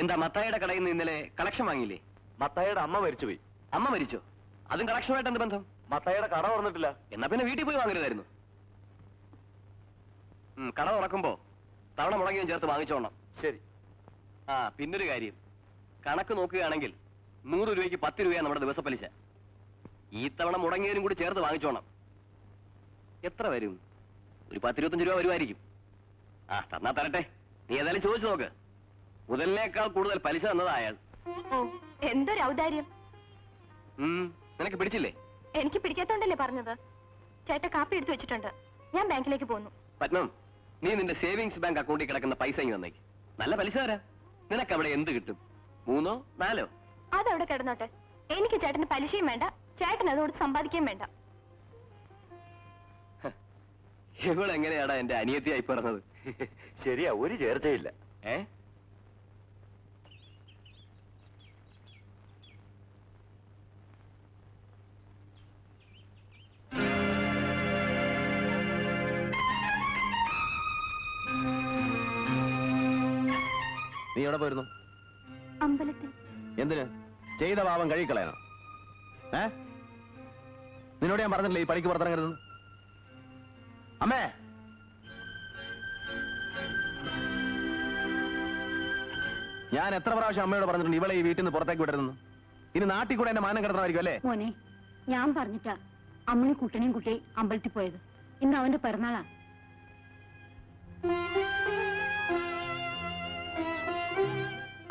എന്താ മത്തായിയുടെ കടയിൽ നിന്ന് ഇന്നലെ കളക്ഷൻ വാങ്ങിയില്ലേ? മത്തായിയുടെ അമ്മ മരിച്ചുപോയി. അമ്മ മരിച്ചോ? അതും കളക്ഷനുമായിട്ട് എന്ത് ബന്ധം? മത്തായിയുടെ കട തുറന്നിട്ടില്ല. എന്നാ പിന്നെ വീട്ടിൽ പോയി വാങ്ങരുതായിരുന്നു. കട തുറക്കുമ്പോ തവണ മുടങ്ങിയും ചേർത്ത് വാങ്ങിച്ചോണം. ശരി. ആ പിന്നൊരു കാര്യം, കണക്ക് നോക്കുകയാണെങ്കിൽ 100 രൂപയ്ക്ക് 10 രൂപയാണ് നമ്മുടെ ദിവസ പലിശ. ഈ തവണ മുടങ്ങിയതിനും കൂടി ചേർത്ത് വാങ്ങിച്ചോണം. എത്ര വരും? ഒരു 10-25 രൂപ വരുമായിരിക്കും. ആ തന്നാ തരട്ടെ. നീ ഏതായാലും ചോദിച്ചു നോക്ക്. മുതലിനേക്കാൾ കൂടുതൽ പലിശ തന്നത് അയാൾ. എന്തൊരു ഔദാര്യം. നിനക്ക് പിടിച്ചില്ലേ? എനിക്ക് പിടിക്കാത്തോണ്ടല്ലേ പറഞ്ഞത്. ചേട്ടൻ കാപ്പി എടുത്തു വെച്ചിട്ടുണ്ട്, ഞാൻ ബാങ്കിലേക്ക് പോന്നു. പത്മം, നീ നിന്റെ സേവിങ്സ് ബാങ്ക് അക്കൗണ്ടിൽ കിടക്കുന്ന പൈസ ഇങ്ങ് വന്നേക്ക്. നല്ല പലിശ തരാം. നിനക്ക് അവിടെ എന്ത് കിട്ടും? 3 4? അതവിടെ കിടന്നോട്ടെ. എനിക്ക് ചേട്ടന് പലിശയും വേണ്ട, ചേട്ടൻ അതോട് സമ്പാദിക്കുകയും വേണ്ട. ഇവളെങ്ങനെയാടാ എന്റെ അനിയത്തിയായി പറഞ്ഞത്? ശരിയാ, ഒരു ചേർച്ചയില്ല. നീ എവിടെ പോയിരുന്നു? അമ്പലത്തിൽ. എന്തിന്? ചെയ്ത പാവം കഴുകിക്കളയാനോ? നിന്നോട് ഞാൻ പറഞ്ഞില്ലേ ഈ പണിക്ക് പുറത്തിറങ്ങരുത്? അമ്മേ, ഞാൻ എത്ര പ്രാവശ്യം അമ്മയോട് പറഞ്ഞിട്ടുണ്ട് ഇവളെ ഈ വീട്ടിൽ നിന്ന് പുറത്തേക്ക് വിടരുന്നു. ഇനി നാട്ടിൽ കൂടെ എന്റെ മാനം കിടന്നായിരിക്കും അല്ലേ? മോനെ, ഞാൻ പറഞ്ഞിട്ടാ അമ്മണി കുട്ടനെയും കുട്ടി അമ്പലത്തിൽ പോയത്. ഇന്ന് അവന്റെ പിറന്നാളാ.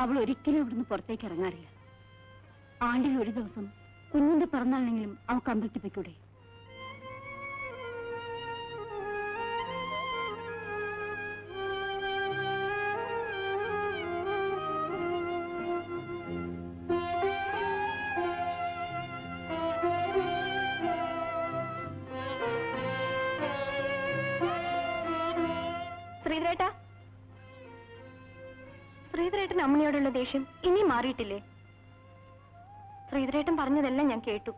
അവൾ ഒരിക്കലും ഇവിടുന്ന് പുറത്തേക്ക് ഇറങ്ങാറില്ല. ആണ്ടിൽ ഒരു ദിവസം കുഞ്ഞിന്റെ പിറന്നാളിനെങ്കിലും അവൾക്ക് അമ്പലത്തിൽ പോയിക്കൂടെ? ശ്രീധരേട്ടാ, ശ്രീധരേട്ടൻ അമ്മണിയോടുള്ള ദേഷ്യം ഇനി മാറിയിട്ടില്ലേ? ശ്രീധരേട്ടൻ പറഞ്ഞതെല്ലാം ഞാൻ കേട്ടു.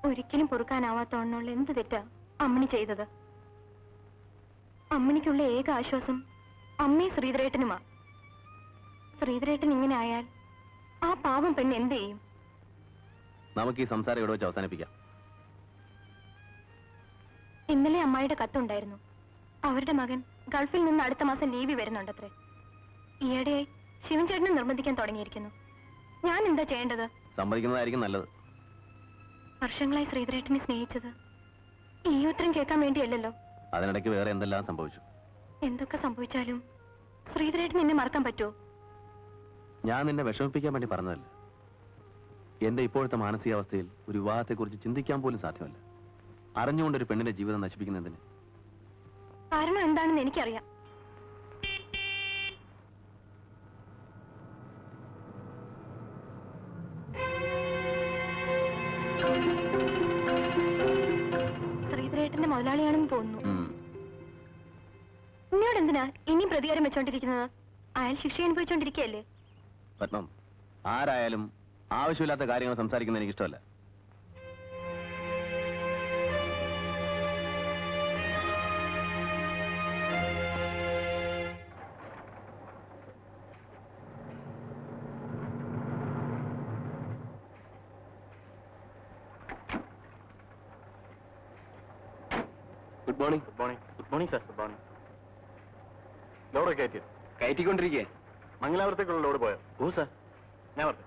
ഒരിക്കലും പൊറുക്കാനാവാത്തോണുള്ള എന്ത് തെറ്റാ അമ്മണി ചെയ്തത്? അമ്മണിക്കുള്ള ഏക ആശ്വാസം അമ്മയും ശ്രീധരേട്ടനുമാ. ശ്രീധരേട്ടൻ ഇങ്ങനെ ആയാൽ ആ പാവം പെണ്ണ് എന്ത് ചെയ്യും? നമുക്ക് ഈ സംസാരം ഇവിടെ വെച്ച് അവസാനിപ്പിക്കാം. ഇന്നലെ അമ്മായിയുടെ കത്തുണ്ടായിരുന്നു. അവരുടെ മകൻ ഗൾഫിൽ നിന്ന് അടുത്ത മാസം ലീവ് വരുന്നുണ്ടത്രേ. ഈയിടെയായി ശിവൻ ചേട്ടനെ നിർബന്ധിക്കാൻ തുടങ്ങിയിരിക്കുന്നു. ഞാൻ എന്താ ചെയ്യേണ്ടത്? സമ്മതിക്കുന്നതായിരിക്കും നല്ലത്. വർഷങ്ങളായി ശ്രീധരേട്ടനെ സ്നേഹിച്ചത് ഈ ഉത്തരം കേൾക്കാൻ വേണ്ടിയല്ലല്ലോ. അതിനിടയ്ക്ക് വേറെ എന്തെല്ലാം സംഭവിച്ചു? എന്തൊക്കെ സംഭവിച്ചാലും ശ്രീധരേട്ടൻ എന്നെ മറക്കാൻ പറ്റുമോ? ഞാൻ നിന്നെ വിഷമിപ്പിക്കാൻ വേണ്ടി പറഞ്ഞതല്ല. എന്റെ ഇപ്പോഴത്തെ മാനസികാവസ്ഥയിൽ ഒരു വിവാഹത്തെക്കുറിച്ച് ചിന്തിക്കാൻ പോലും സാധ്യമല്ല. അറിഞ്ഞുകൊണ്ടൊരു പെണ്ണിന്റെ ജീവിതം നശിപ്പിക്കുന്നതിന് കാരണം എന്താണെന്ന് എനിക്കറിയാം. ശ്രീധരേട്ടന്റെ മുതലാളിയാണെന്ന് തോന്നുന്നു. ഇന്നോട് എന്തിനാ ഇനിയും പ്രതികാരം വെച്ചോണ്ടിരിക്കുന്നത്? അയാൾ ശിക്ഷ അനുഭവിച്ചോണ്ടിരിക്കുകയല്ലേ? പത്മം, ആരായാലും ആവശ്യമില്ലാത്ത കാര്യങ്ങൾ സംസാരിക്കുന്നത് എനിക്കിഷ്ടമല്ല. Good morning. Good morning. Good morning sir. Good morning. Load കയറ്റിക്കൊണ്ടിരിക്കേ? മംഗലാപുരത്തേക്കുള്ള ലോഡ് പോയോ? ഓ സാർ. ഞാൻ പറഞ്ഞു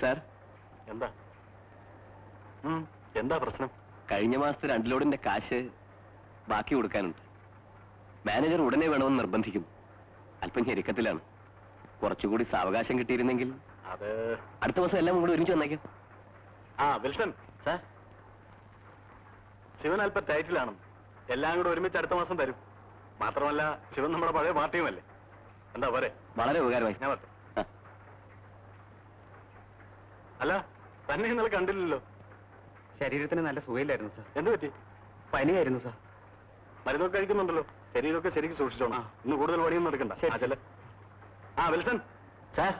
സാർ. എന്താ എന്താ പ്രശ്നം? കഴിഞ്ഞ മാസത്തെ 2 ലോഡിന്റെ കാശ് ബാക്കി കൊടുക്കാനുണ്ട്. മാനേജർ ഉടനെ വേണമെന്ന് നിർബന്ധിക്കുന്നു. അല്പം ഞെരുക്കത്തിലാണ്. കുറച്ചുകൂടി സാവകാശം കിട്ടിയിരുന്നെങ്കിൽ. അത് അടുത്ത മാസം എല്ലാം കൂടി ഒരുമിച്ച് വന്നേക്കാം. വിൽസൺ സാർ, ശിവൻ അല്പം ടൈറ്റിലാണ്. എല്ലാം കൂടെ ഒരുമിച്ച് അടുത്ത മാസം തരും. മാത്രമല്ല ശിവൻ നമ്മുടെ പഴയ പാർട്ടിയുമല്ലേ. എന്താ പോരെ? വളരെ ഉപകാരമായി. ഞാൻ പറഞ്ഞു. അല്ല, തന്നെ ഇന്നലെ കണ്ടില്ലല്ലോ. ശരീരത്തിന് നല്ല സുഖയില്ലായിരുന്നു സാർ. എന്ത് പറ്റി? പനിയായിരുന്നു സാർ. മരുന്നൊക്കെ കഴിക്കുന്നുണ്ടല്ലോ. ശരീരമൊക്കെ ശരിക്കും സൂക്ഷിച്ചോണം. ഇന്ന് കൂടുതൽ പണിയൊന്നും എടുക്കണ്ട. ശരി. Wilson sir.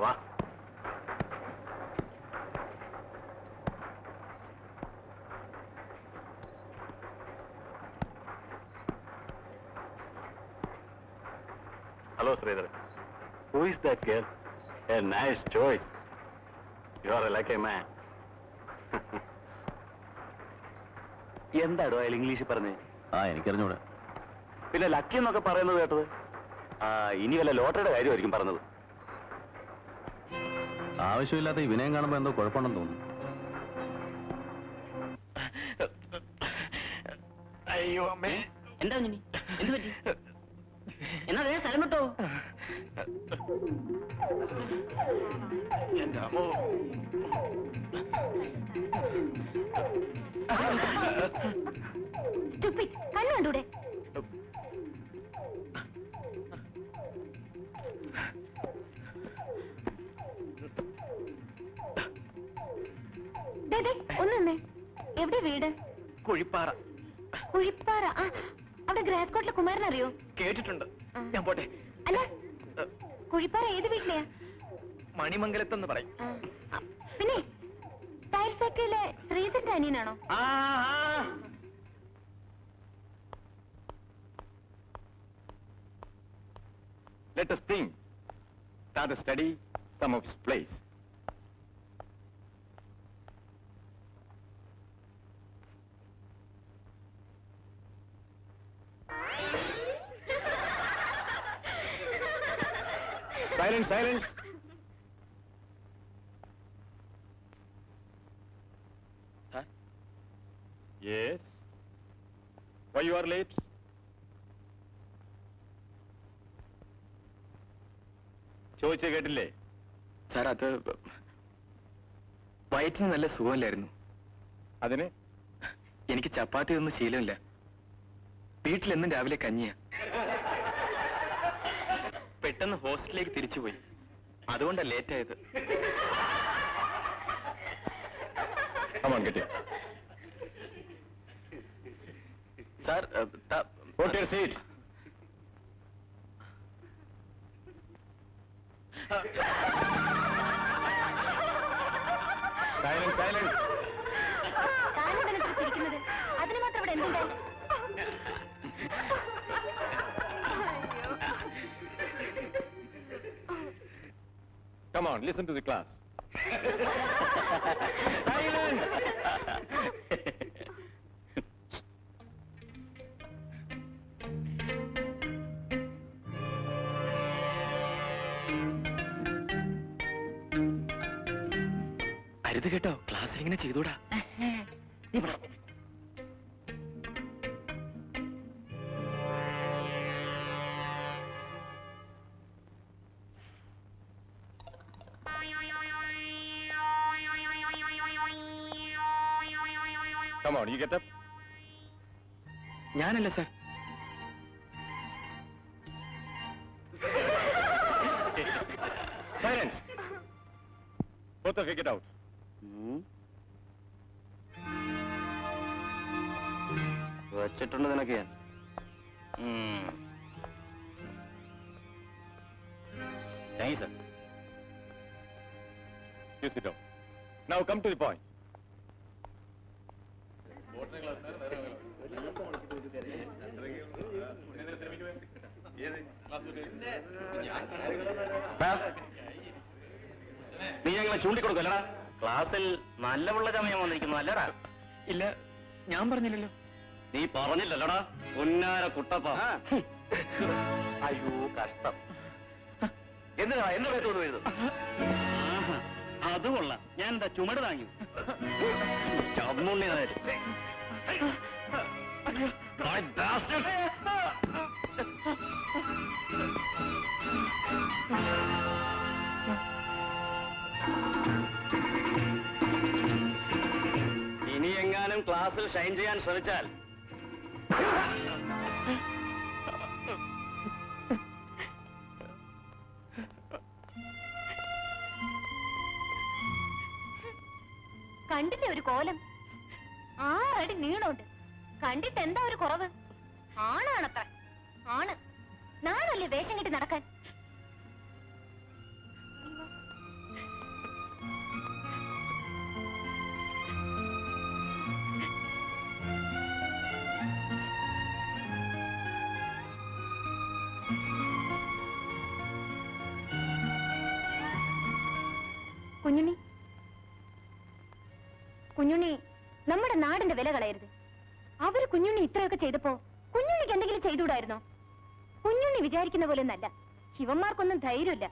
വാ. Hello, Sridhar. Who is that girl? A nice choice. You are a lucky man. എന്താടോ അയാൾ ഇംഗ്ലീഷിൽ പറഞ്ഞേ? എനിക്കറിഞ്ഞൂടെ. പിന്നെ ലക്കി എന്നൊക്കെ പറയുന്നത് കേട്ടത്? ഇനി വല്ല ലോട്ടറിയുടെ കാര്യമായിരിക്കും പറഞ്ഞത്. ആവശ്യമില്ലാത്ത ഈ വിനയം കാണുമ്പോ എന്തോ കുഴപ്പമുണ്ടെന്ന് തോന്നുന്നു. അയ്യോ അമ്മേ. എന്താ കുഞ്ഞിനി? എന്ത് പറ്റി? എന്നാ വേഗം സ്ഥലം വിട്ടോ. എന്റെ അമ്മോ. സ്റ്റുപ്പിഡ്, കണ്ണു കണ്ടൂടെ? ഒന്ന് നിന്നേ. എവിടെ വീട്? കുഴിപ്പാറ. കുഴിപ്പാറ. ആ, അവിടെ ഗ്രാസ് കോട്ടിലെ കുമാരൻ അറിയോ? കേട്ടിട്ടുണ്ട്. ഞാൻ പോട്ടെ. അല്ല, കുഴിപ്പാറ ഏത് വീട്ടിലെയാ? മണിമംഗലത്തെന്ന് പറയും. പിന്നെ tile ഫാക്ടറിയിലെ ശ്രീധരന്റെ അനിയനാണോ? Let us think. Start a study some of his place. Silence, silence. Huh? Yes. Why you are late? ചോദിച്ചേ കേട്ടില്ലേ? സാർ, അത് വയറ്റിന് നല്ല സുഖമില്ലായിരുന്നു. അതിന് എനിക്ക് ചപ്പാത്തി ഒന്നും ശീലമില്ല. വീട്ടിലെന്നും രാവിലെ കഞ്ഞിയാ. പെട്ടെന്ന് ഹോസ്റ്റലിലേക്ക് തിരിച്ചുപോയി. അതുകൊണ്ടാ ലേറ്റ് ആയത്. Come on, get it. Sir, Go to your seat. Silence, silence. താനെന്തിനാ ചിരിക്കുന്നത്? അതിന് മാത്രം ഇവിടെ എന്തുണ്ടായി? Come on, listen to the class. Silence! അരുത് കേട്ടോ, ക്ലാസ്സിൽ ഇങ്ങനെ ചെയ്തൂടാ. Come on, you get up. ഞാനല്ല sir. Silence. Both of you get out. വെച്ചിട്ടുണ്ട് നിനക്ക് ഞാൻ. Thank you, sir. You sit down. Now come to the point. നീ ഞങ്ങളെ ചൂണ്ടിക്കൊടുക്കല്ലടാ. ക്ലാസ്സിൽ നല്ല പിള്ള ചമയം വന്നിരിക്കുന്നു അല്ലടാ? ഇല്ല, ഞാൻ പറഞ്ഞില്ലല്ലോ. നീ പറഞ്ഞില്ലല്ലോടാ പൊന്നാര കുട്ടപ്പ. അയ്യോ കഷ്ടം. എന്തിനാ എന്റെ പേത്തോട് വരുന്നത്? അത് കൊള്ളാം. ഞാൻ എന്താ ചുമട് താങ്ങി ചമ്മുണ്ണി. ഇനി എങ്ങാനും ക്ലാസ്സിൽ ഷൈൻ ചെയ്യാൻ ശ്രമിച്ചാൽ കണ്ടില്ലേ ഒരു കോലം? 6 അടി നീളമുണ്ട്. കണ്ടിട്ട് എന്താ ഒരു കുറവ്? ആണാണത്ര. ആണ്. നാണല്ലേ വേഷം കെട്ടി നടക്കാൻ? കുഞ്ഞുണ്ണി, കുഞ്ഞുണ്ണി, നമ്മുടെ നാടിന്റെ വില കളയരുത്. അവര് കുഞ്ഞുണ്ണി ഇത്രയൊക്കെ ചെയ്തപ്പോ കുഞ്ഞുണ്ണിക്ക് എന്തെങ്കിലും ചെയ്തുകൂടായിരുന്നോ? കുഞ്ഞുണ്ണി വിചാരിക്കുന്ന പോലെ ഒന്നല്ല. ശിവന്മാർക്കൊന്നും ധൈര്യമില്ല.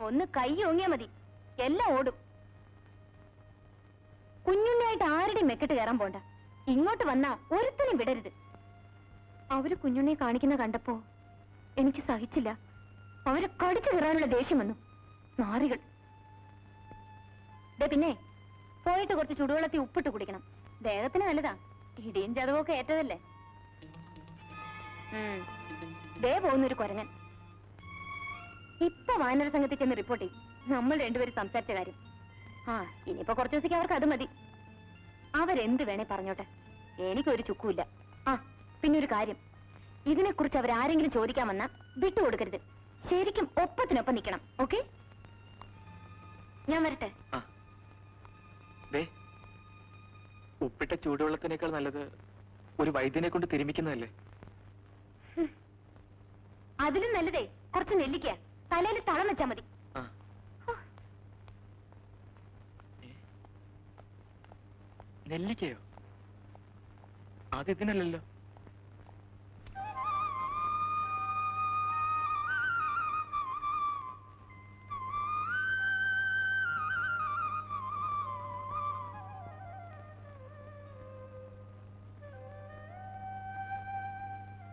ഒന്ന് കൈ ഓങ്ങിയാ മതി, എല്ലാം ഓടും. കുഞ്ഞുണ്ണിയായിട്ട് ആരുടെയും മെക്കെട്ട് കയറാൻ പോണ്ട. ഇങ്ങോട്ട് വന്നാ ഒരുത്തനും വിടരുത്. അവര് കുഞ്ഞുണ്ണിയെ കാണിക്കുന്ന കണ്ടപ്പോ എനിക്ക് സഹിച്ചില്ല. അവരെ കടിച്ചു കയറാനുള്ള ദേഷ്യം വന്നു. നാറികൾ. പിന്നെ പോയിട്ട് കുറച്ച് ചുടുവെള്ളത്തിൽ ഉപ്പിട്ട് കുടിക്കണം. ദേഹത്തിന് നല്ലതാ. ഇടിയും ചതവൊക്കെ ഏറ്റതല്ലേ. ദേ പോകുന്നൊരു കുരങ്ങൻ. ഇപ്പൊ വായനര സംഘത്തിൽ ചെന്ന് റിപ്പോർട്ട് ചെയ്യും നമ്മൾ രണ്ടുപേരും സംസാരിച്ച കാര്യം. ഇനിയിപ്പോ കുറച്ചു ദിവസത്തേക്ക് അവർക്ക് അത് മതി. അവരെന്ത് വേണേ പറഞ്ഞോട്ടെ, എനിക്കൊരു ചുക്കുമില്ല. പിന്നെ ഒരു കാര്യം, ഇതിനെക്കുറിച്ച് അവരാരെങ്കിലും ചോദിക്കാൻ വന്നാ വിട്ടുകൊടുക്കരുത്. ശരിക്കും ഒപ്പത്തിനൊപ്പം നിൽക്കണം. ഓക്കെ? ഞാൻ വരട്ടെ. ഉപ്പിട്ട ചൂടുവെള്ളത്തിനേക്കാൾ നല്ലത് ഒരു വൈദ്യനെ കൊണ്ട് തിരുമിക്കുന്നതല്ലേ? അതിലും നല്ലതേ കുറച്ച് നെല്ലിക്ക തലയിൽ തളം വെച്ചാ മതി. നെല്ലിക്കയോ? അതിനല്ലല്ലോ.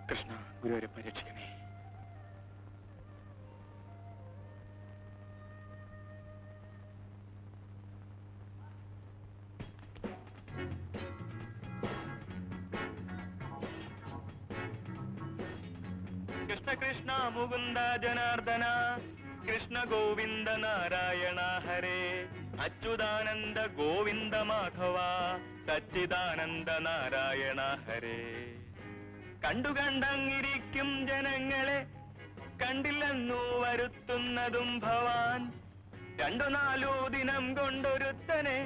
കൃഷ്ണ, ഗുരുവരെ പരീക്ഷിക്കണേ. കൃഷ്ണ കൃഷ്ണ മുകുന്ദ ജനാർദ്ദന, കൃഷ്ണ ഗോവിന്ദ നാരായണ ഹരേ, അച്യുതാനന്ദ ഗോവിന്ദ മാധവ, സച്ചിദാനന്ദ നാരായണ ഹരേ. കണ്ടുകണ്ടങ്ങിരിക്കും ജനങ്ങളെ കണ്ടില്ലെന്നു വരുത്തുന്നതും ഭവാൻ, 2-4 ദിനം കൊണ്ടൊരുത്തനെ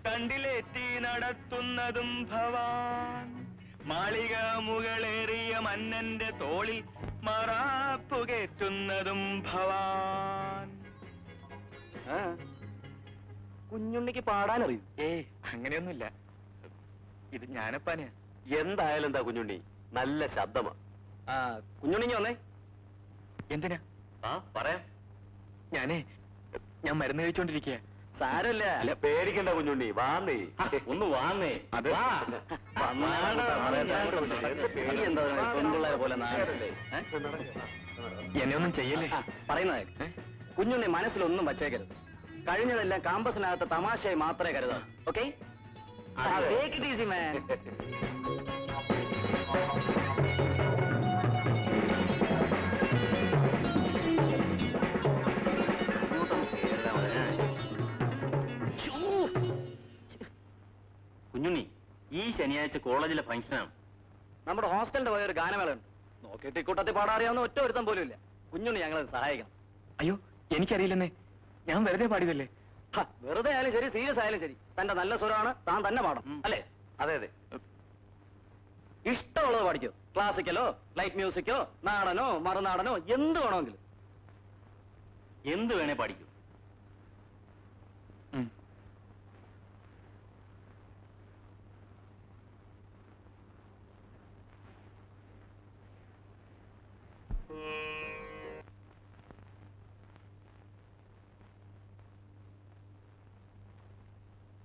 കണ്ടിലേറ്റി നടത്തുന്നതും ഭവാൻ. മാളിക മുകളേറിയ മന്നന്റെ തോളിൽ മറാപ്പുകേറ്റുന്നതും ഭവാൻ. കുഞ്ഞുണ്ണിക്ക് പാടാനറിയും? അങ്ങനെയൊന്നുമില്ല. ഇത് ഞാനപ്പാനെയാ. എന്തായാലും എന്താ കുഞ്ഞുണ്ണി, നല്ല ശബ്ദമാ. കുഞ്ഞുണ്ണിക്ക് വന്നേ. എന്തിനാ? പറയാം. ഞാൻ മരുന്ന് കഴിച്ചോണ്ടിരിക്കുക. സാരല്ല. അല്ല, പേടിക്കണ്ട കുഞ്ഞുണ്ണി, വാന്നേ. ഒന്ന് വാന്നേ. അത് പെൺപിള്ളേരെ പോലെ നാടല്ലേ. എന്നെ ഒന്നും ചെയ്യല്ലേ. പറയുന്നത് കുഞ്ഞുണ്ണി മനസ്സിലൊന്നും വച്ചേക്കരുത്. കഴിഞ്ഞതെല്ലാം കാമ്പസിനകത്ത് തമാശയായി മാത്രമേ കരുതാം. Okay? Take it easy man. Kunjunni, ഈ ശനിയാഴ്ച കോളേജിലെ ഫംഗ്ഷനാണ്. നമ്മുടെ ഹോസ്റ്റലിന്റെ പോയ ഒരു ഗാനമേളയുണ്ട്. നോക്കിയിട്ട് ഇക്കൂട്ടത്തിൽ പാടാറിയാവുന്ന ഒറ്റ ഒരുത്തം പോലും ഇല്ല. കുഞ്ഞുണ്ണി ഞങ്ങളെ സഹായിക്കണം. അയ്യോ, എനിക്കറിയില്ലെന്നേ. ഞാൻ വെറുതെ പാടിയതല്ലേ. വെറുതെ ആയാലും ശരി, സീരിയസ് ആയാലും ശരി, തന്റെ നല്ല സ്വരമാണ്, താൻ തന്നെ പാടണം. അല്ലേ? അതെ അതെ. ഇഷ്ടമുള്ളത് പാടിക്കോ. ക്ലാസിക്കലോ, ലൈറ്റ് മ്യൂസിക്കോ, നാടനോ, മറുനാടനോ, എന്ത് വേണമെങ്കിലും. എന്ത് വേണേ പാടിക്കോ.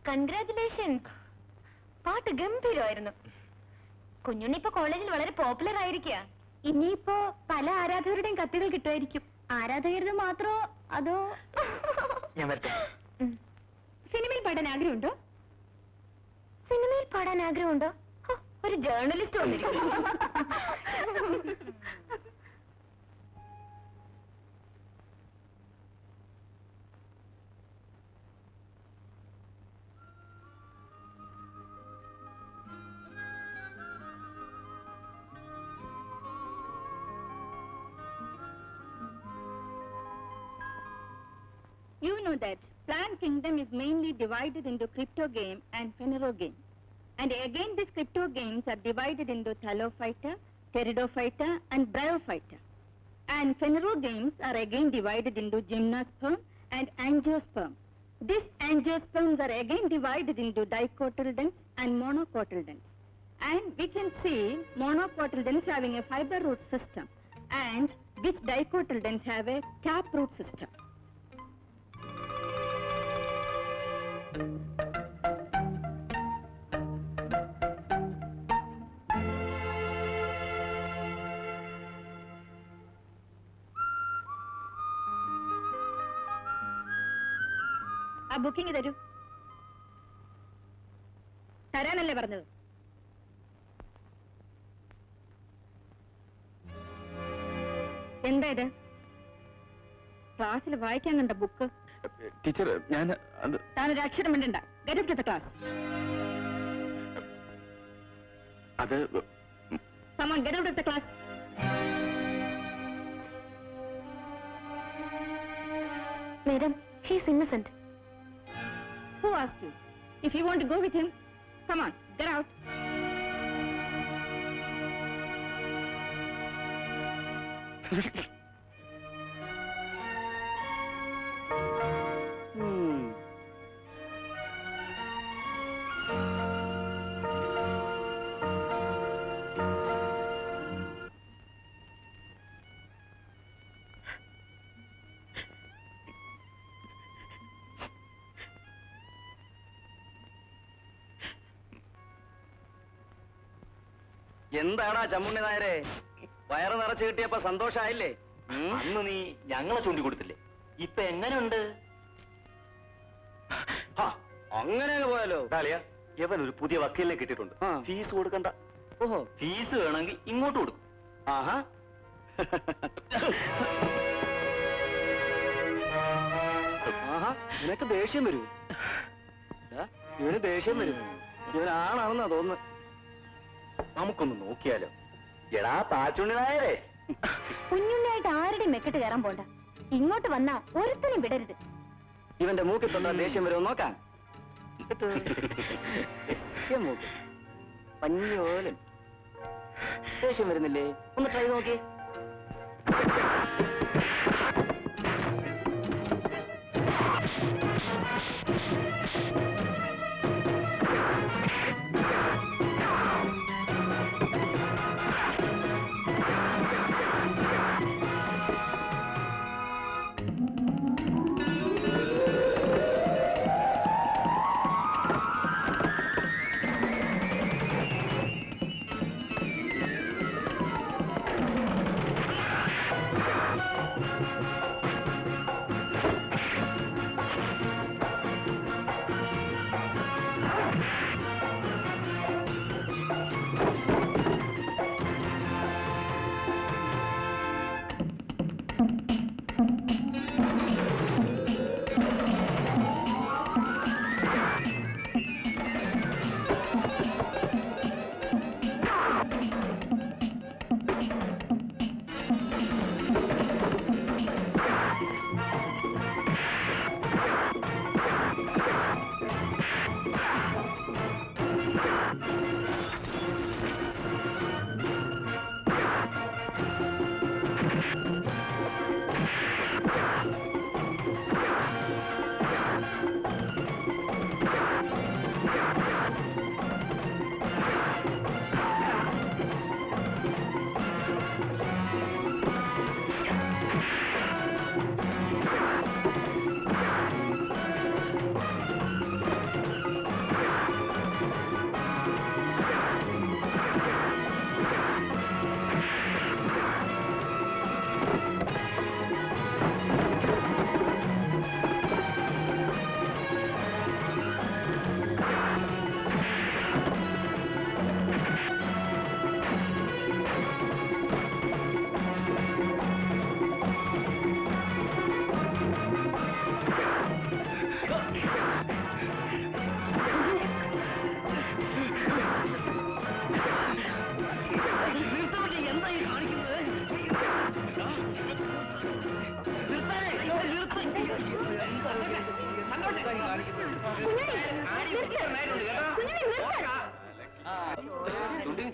കൺഗ്രാറ്റുലേഷൻസ്. പാട്ട് ഗംഭീരമായിരുന്നു. കുഞ്ഞുണ്ണി ഇപ്പൊ കോളേജിൽ വളരെ പോപ്പുലർ ആയിരിക്കുക. ഇനിയിപ്പോ പല ആരാധകരുടെയും കത്തുകൾ കിട്ടുമായിരിക്കും. ആരാധകരുടെ മാത്രോ അതോ? ഞാൻ വരട്ടെ. സിനിമയിൽ പാടാൻ ആഗ്രഹമുണ്ടോ? സിനിമയിൽ പാടാൻ ആഗ്രഹമുണ്ടോ? ഒരു ജേർണലിസ്റ്റ് വന്നിരിക്കുന്നു. You know that Plan Kingdom is mainly divided into crypto game and Fenero game. And again these crypto games are divided into Thalo Fighter, Teredo Fighter and Brio Fighter. And Fenero games are again divided into Gymnosperm and Angiosperm. These angiosperms are again divided into dicotyledons and monocotyledons. And we can see monocotyledons having a fiber root system, and which dicotyledons have a tap root system. ആ booking തരൂ. തരാനല്ലേ പറഞ്ഞത്? എന്താ ഇത്? ക്ലാസ്സിൽ വായിക്കാൻ കണ്ട book. Teacher ഞാൻ അത് താനൊരു അക്ഷരം മിണ്ടണ്ട. Get up to the class. അത് Come on, get out of the class. Madam, he's innocent. Who asked you? If you want to go with him, come on, get out. എന്താടാ ചമ്മുണ്ണി നായരെ, വയറ് നിറച്ചു കിട്ടിയപ്പോ സന്തോഷായില്ലേ? അന്ന് നീ ഞങ്ങളെ ചൂണ്ടിക്കൊടുത്തില്ലേ? ഇപ്പൊ എങ്ങനെയുണ്ട്? അങ്ങനെ പോയാലോ? ഡാലിയ, ഇവൻ ഒരു പുതിയ വക്കീലിനെ കിട്ടിയിട്ടുണ്ട്. ആ. ഫീസ് കൊടുക്കണ്ട. ഓഹോ, ഫീസ് വേണമെങ്കിൽ ഇങ്ങോട്ട് കൊടുക്കും. ആഹാ. ആഹാ, നിനക്ക് ദേഷ്യം വരൂ? ഇവന് ദേഷ്യം വരും. ഇവനാണെന്നാ തോന്നുന്നു. നമുക്കൊന്ന് നോക്കിയാലോ? എടാ പാച്ചുണ്ണി നായരെ, കുഞ്ഞുണ്ണിയായിട്ട് ആരുടെയും മെക്കിട്ട് കയറാൻ പോണ്ട. ഇങ്ങോട്ട് വന്നാ ഒരുത്തനും വിടരുത്. ഇവന്റെ മൂക്കിൽ തൊട്ടാ ദേഷ്യം വരുമോ നോക്കാൻ? ദേഷ്യം മൂക്ക് പഞ്ഞു പോലും ദേഷ്യം വരുന്നില്ലേ? ഒന്ന് ട്രൈ നോക്കി.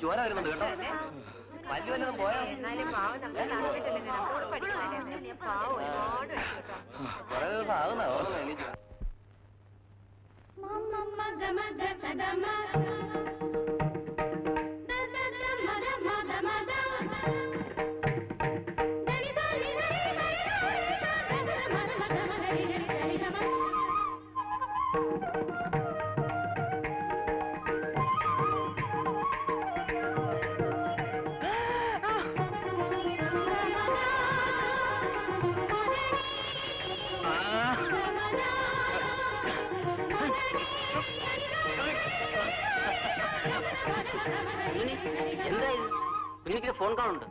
ചോര വരുന്നുണ്ട് കേട്ടോ. വലിയ വല്ലതും പോയാ കുറെ ദിവസം ആകുന്ന ഓർമ്മ എനിക്ക്. എന്താ ഇത്? കുഞ്ഞിക്ക് ഫോൺ കോൾ ഉണ്ട്.